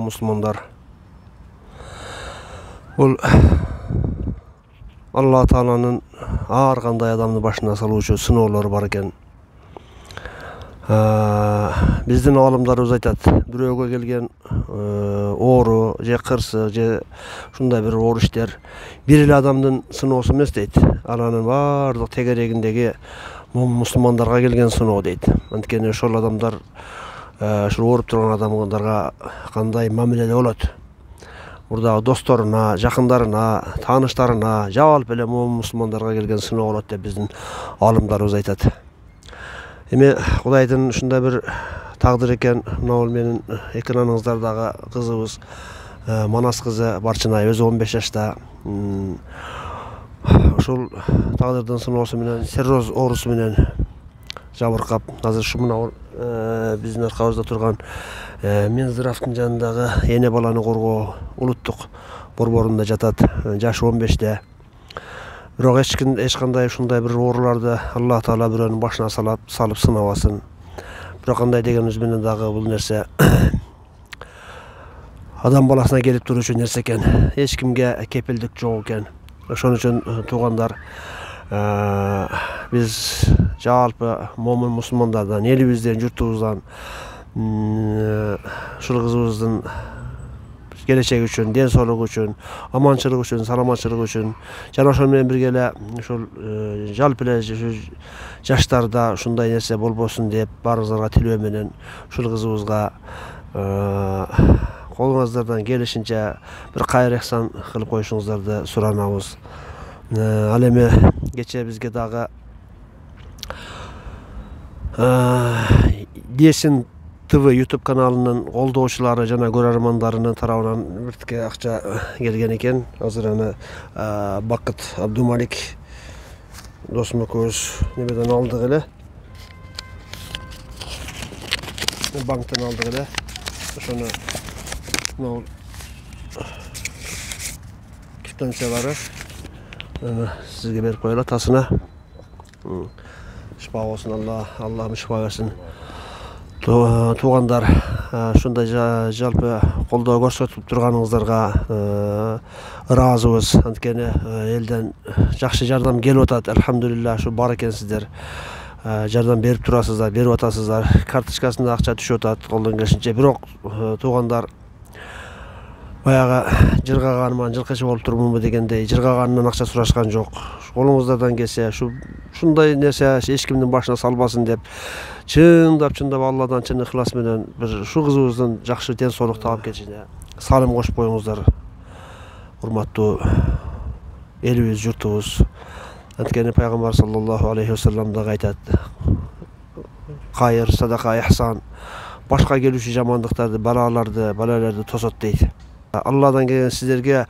musulmonlar. Bul Allah Taala'nın har qanday adamны başına saluvchi sinovlar bar ekan. Bizdin olimlarimiz aytat, biröөгө kelgen oğru, je qırsı, je şunday bir oğru işler bir ele adamdın sinoosу emes deyt. Alanın bardıq tegerегиндеги musulmandarga kelgen sinoo deyt. Antkeni şol adamlar şu oğrup turgan adamlarga qanday mamilede bolat. Burada dostlarına, jakınlarına, tanışlarına, jabal bile musulmandarga kelgen sinoo bolat dep bizdin olimlarimiz aytat. Эми Кудайдын ушундай bir taqdir eken, mына менин экраныңыздардагы кызыбыз Манас кызы Барчынай, өзү 15 жашта. Ушул тагдырдын сыноосу менен серроз оорусу менен жабыркап, азыр ушу мына биздин аркабызда турган Минздравдын жанындагы эне баланы коргоо улуттук борборунда жатат. Жашы 15те. Бирок эч кандай ушундай bir ооруларды Аллах Таала бирөөнүн башына салып сынабасын. Бирок кандай дегенибиз менен дагы бул нерсе адам баласына келип туручу нерсе экен. Эч кимге кепилдик жок экен. Ошон үчүн туугандар, биз жалпы момун мусулмандардан, элибизден, журтубуздан ушул кызыбыздын келечеги үчүн, ден соолугу үчүн, аманчылыгы үчүн, саламатчылыгы үчүн, жана ошол менен бирге эле ушул жалпы эле жаштарда ушундай нерсе болбосун деп баарыңыздарга тилөө менен ушул кызыбызга колуңуздардан келишинче бир кайыр эхсан кылып коюшуңуздарды суранабыз. Ал эми кечээ бизге дагы Десин ТВ YouTube каналынын колдоочулары жана көрөрмандарынын тарабынан биртке акча келген экен. Азыр аны Бакыт Абдумалик досум экөөбүз немеден алдык эле. Банктан алдык эле. Ошону квитанциялары сизге берип коелат тасына. Шифа болсун, Аллах шифа берсин. Туугандар, ушундай жалпы колдоо көрсөтүп турганыңыздарга ыраазыбыз. Анткени элден жакшы жардам келип атат. Алхамдулилла, ушу бар экенсиздер. Жардам берип турасыздар, берип атасыздар. Карточкасына акча түшүп атат колдон келишинче. Бирок туугандар баягы жыргаганман, жылкычы болуп турмунбу дегендей жыргаганынан акча сурашкан жок. Колуңуздардан келсе, ушундай нерсе эч кимдин башына салбасын деп чындап Алладан чын ыхлас менен бир ушу кызыбыздын жакшы ден соолук таап кетишине салым кошуп коюңуздар. Урматтуу элибиз, журтубуз. Анткени пайгамбар саллаллаху алейхи ва саллям дагы айтат: кайыр, садака, ихсан башка келүүчү жамандыктарды, балаларды тосот дейт. Алладан келген сиздерге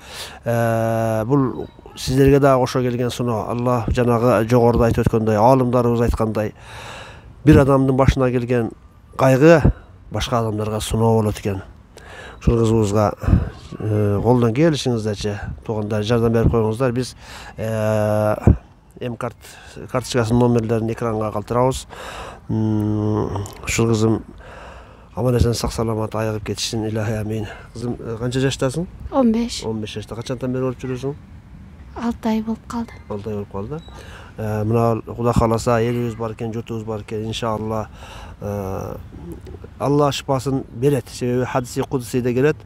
бул сиздерге дагы кошо келген сыноо. Аллах жанагы жогоруда айтып өткөндөй, алымдарыбыз айткандай, бир адамдын башына келген кайгы башка адамдарга сыноо болот экен. Ушул кызыбызга колдон келишиңиздерче туугандар жардам берип коюңуздар. Биз карточкасынын номерлерин экранга калтырабыз. Ушул кызым аман-эсен сак-саламат айыгып кетишин, илахи амин. Кызым, канча жаштасың? 15. 15 жашта. Качантан бери өлүп жүрөсүң? 6 ай болуп калды. 6 ай болуп калды. Мына Кудай кааласа, элибиз бар экен, журтубуз бар экен. Иншалла Алла шифасын берет. Себеби хадиси кудусийде келет.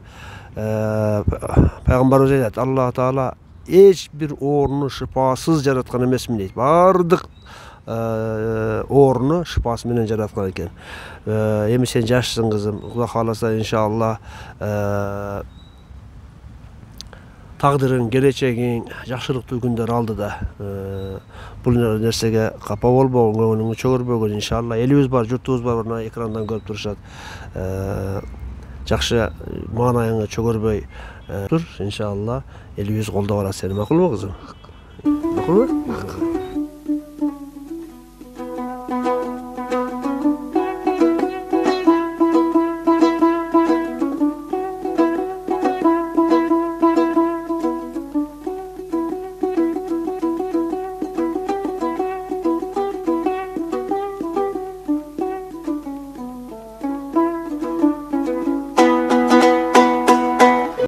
Пайгамбарыбыз айтат: Алла Таала эч бир ооруну шифасыз жараткан эмесмин дейт. Бардык ооруну шифасы менен жараткан экен. Эми сен жашсың кызым. Кудай кааласа, иншалла тагдырың, келечегиң жакшылыктуу күндөр алдыда. Бул нерсеге капа болбогун, көңүлүңү чөгөрбөгөн. Иншалла элибиз бар, журтубуз бар, мына экрандан көрүп турушат. Жакшы маанайыңы чөгөрбөй тур. Иншалла элибиз колдоп алат сени. Макулбу кызым? Макулбу?